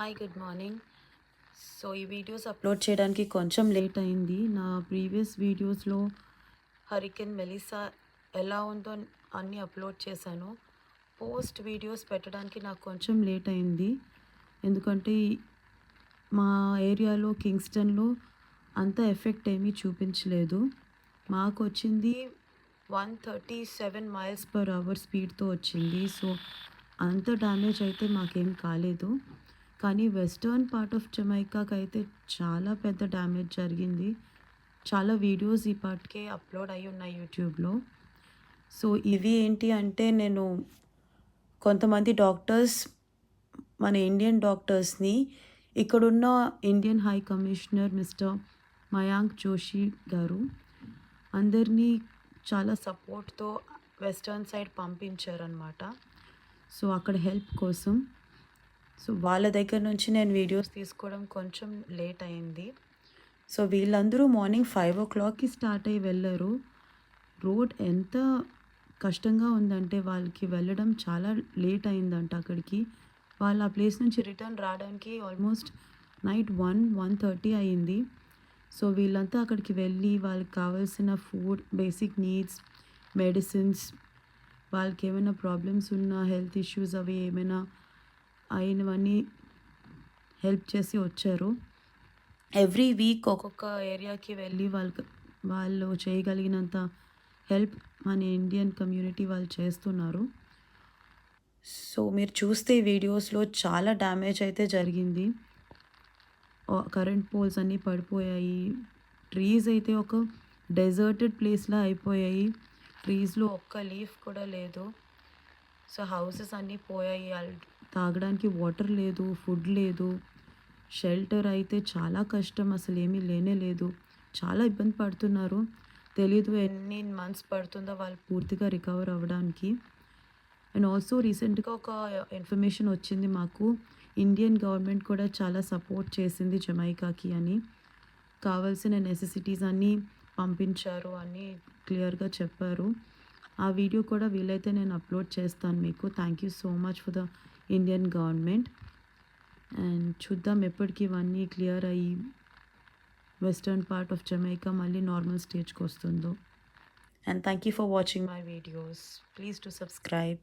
Hi good morning. So ఈ videos upload చేయడానికి కొంచెం లేట్ అయింది. నా ప్రీవియస్ వీడియోస్లో హరికేన్ మెలిసా ఎలా ఉందో అన్నీ అప్లోడ్ చేశాను. పోస్ట్ వీడియోస్ పెట్టడానికి నాకు కొంచెం లేట్ అయింది. ఎందుకంటే మా ఏరియాలో కింగ్స్టన్లో అంత ఎఫెక్ట్ ఏమీ చూపించలేదు. మాకు వచ్చింది 137 మైల్స్ పర్ అవర్ స్పీడ్తో వచ్చింది. సో అంత డ్యామేజ్ అయితే మాకేం కాలేదు. కానీ వెస్టర్న్ పార్ట్ ఆఫ్ జమైకాకి అయితే చాలా పెద్ద డ్యామేజ్ జరిగింది. చాలా వీడియోస్ ఈ పాటికే అప్లోడ్ అయ్యి ఉన్నాయి యూట్యూబ్లో. సో ఇవి ఏంటి అంటే నేను కొంతమంది డాక్టర్స్, మన ఇండియన్ డాక్టర్స్ని ఇక్కడున్న Indian high commissioner mister Mayank Joshi గారు అందరినీ చాలా సపోర్ట్తో వెస్టర్న్ సైడ్ పంపించారనమాట. సో అక్కడ హెల్ప్ కోసం. సో వాళ్ళ దగ్గర నుంచి నేను వీడియోస్ తీసుకోవడం కొంచెం లేట్ అయింది. సో వీళ్ళందరూ మార్నింగ్ 5 o'clockకి స్టార్ట్ అయ్యి వెళ్ళారు. రోడ్ ఎంత కష్టంగా ఉందంటే వాళ్ళకి వెళ్ళడం చాలా లేట్ అయిందంట అక్కడికి. వాళ్ళు ఆ ప్లేస్ నుంచి రిటర్న్ రావడానికి ఆల్మోస్ట్ నైట్ 1-1:30 అయింది. సో వీళ్ళంతా అక్కడికి వెళ్ళి వాళ్ళకి కావాల్సిన ఫుడ్, బేసిక్ నీడ్స్, మెడిసిన్స్, వాళ్ళకి ఏమైనా ప్రాబ్లమ్స్ ఉన్న హెల్త్ ఇష్యూస్ అవి ఏమైనా అయినవన్నీ హెల్ప్ చేసి వచ్చారు. ఎవ్రీ వీక్ ఒక్కొక్క ఏరియాకి వెళ్ళి వాళ్ళు చేయగలిగినంత హెల్ప్ మన ఇండియన్ కమ్యూనిటీ వాళ్ళు చేస్తున్నారు. సో మీరు చూస్తే వీడియోస్లో చాలా డ్యామేజ్ అయితే జరిగింది. కరెంట్ పోల్స్ అన్నీ పడిపోయాయి. ట్రీస్ అయితే ఒక డెజర్టెడ్ ప్లేస్లా అయిపోయాయి. ట్రీస్లో ఒక్క లీఫ్ కూడా లేదు. సో హౌసెస్ అన్నీ పోయాయి. తాగడానికి వాటర్ లేదు, ఫుడ్ లేదు, షెల్టర్ అయితే చాలా కష్టం, అసలు ఏమీ లేనే లేదు. చాలా ఇబ్బంది పడుతున్నారు. తెలీదు ఎన్ని మంత్స్ పడుతుందో వాళ్ళు పూర్తిగా రికవర్ అవ్వడానికి. అండ్ ఆల్సో రీసెంట్గా ఒక ఇన్ఫర్మేషన్ వచ్చింది మాకు, ఇండియన్ గవర్నమెంట్ కూడా చాలా సపోర్ట్ చేసింది జమైకాకి అని. కావాల్సిన నెసెసిటీస్ అన్నీ పంపించారు అని క్లియర్గా చెప్పారు. ఆ వీడియో కూడా వీలైతే నేను అప్లోడ్ చేస్తాను మీకు. Thank you so much for the Indian government. And చూద్దాం ఎప్పటికీ ఇవన్నీ క్లియర్ అయ్యి వెస్టర్న్ పార్ట్ ఆఫ్ జమైకా మళ్ళీ నార్మల్ స్టేజ్కి వస్తుందో. And thank you for watching my videos. Please to subscribe.